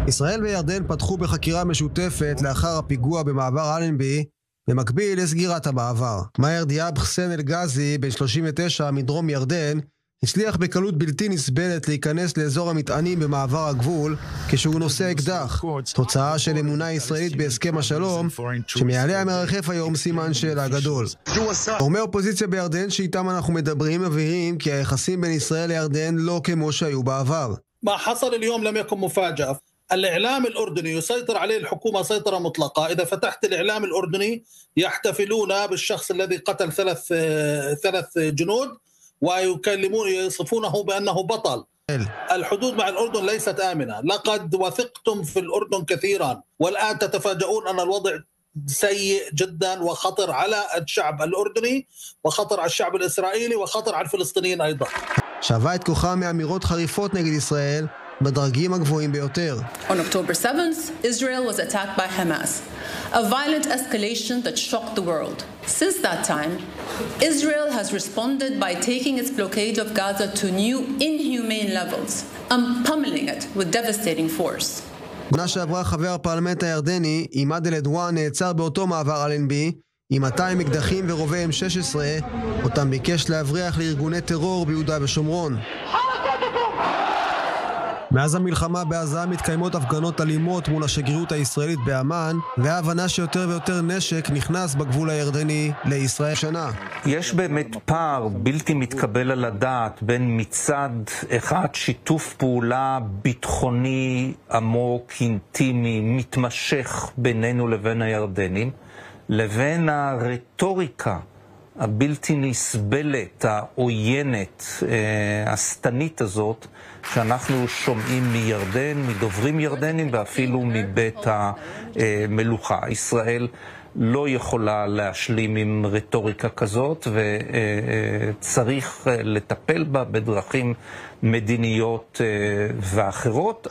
ישראל וירדן פתחו בחקירה משותפת לאחר הפיגוע במעבר אלנבי, במקביל לסגירת המעבר. מאהר דיאב חסן אל-גזי, בן 39 מדרום ירדן, הצליח בקלות בלתי נסבלת להיכנס לאזור המטענים במעבר הגבול כשהוא נושא אקדח, תוצאה של אמונה ישראלית בהסכם השלום שמעליה מרחף היום סימן שאלה גדול. גורמי אופוזיציה בירדן שאיתם אנחנו מדברים מבהירים כי היחסים בין ישראל לירדן לא כמו שהיו בעבר. ما حصل اليوم لم يكن مفاجأة. الإعلام الأردني يسيطر عليه الحكومة سيطرة مطلقة. إذا فتحت الإعلام الأردني يحتفلون بالشخص الذي قتل ثلاث جنود ويكلمون يصفونه بأنه بطل. الحدود مع الأردن ليست آمنة. لقد وثقتم في الأردن كثيرا والآن تتفاجؤون أن الوضع سيء جدا وخطر على الشعب الأردني وخطر على الشعب الإسرائيلي وخطر على الفلسطينيين أيضا. שווה את כוחה מאמירות חריפות נגד ישראל בדרגים הגבוהים ביותר. On October 7th, Israel was attacked by Hamas, a violent escalation that shocked the world. Since that time, Israel has responded by taking its blockade of Gaza to new inhumane levels and pummeling it with devastating force. בשנה שעברה חבר הפרלמנט הירדני, עימאד אל-עדואן, נעצר באותו מעבר אלנבי עם 200 אקדחים ורובי M16, אותם ביקש להבריח לארגוני טרור ביהודה ושומרון. מאז המלחמה בעזה מתקיימות הפגנות אלימות מול השגרירות הישראלית באמן, וההבנה שיותר ויותר נשק נכנס בגבול הירדני לישראל שנה. יש באמת פער בלתי מתקבל על הדעת בין מצד אחד שיתוף פעולה ביטחוני עמוק, אינטימי, מתמשך בינינו לבין הירדנים, לבין הרטוריקה הבלתי נסבלת, העוינת, הסתנית הזאת, שאנחנו שומעים מירדן, מדוברים ירדנים ואפילו מבית המלוכה. ישראל לא יכולה להשלים עם רטוריקה כזאת, וצריך לטפל בה בדרכים מדיניות ואחרות.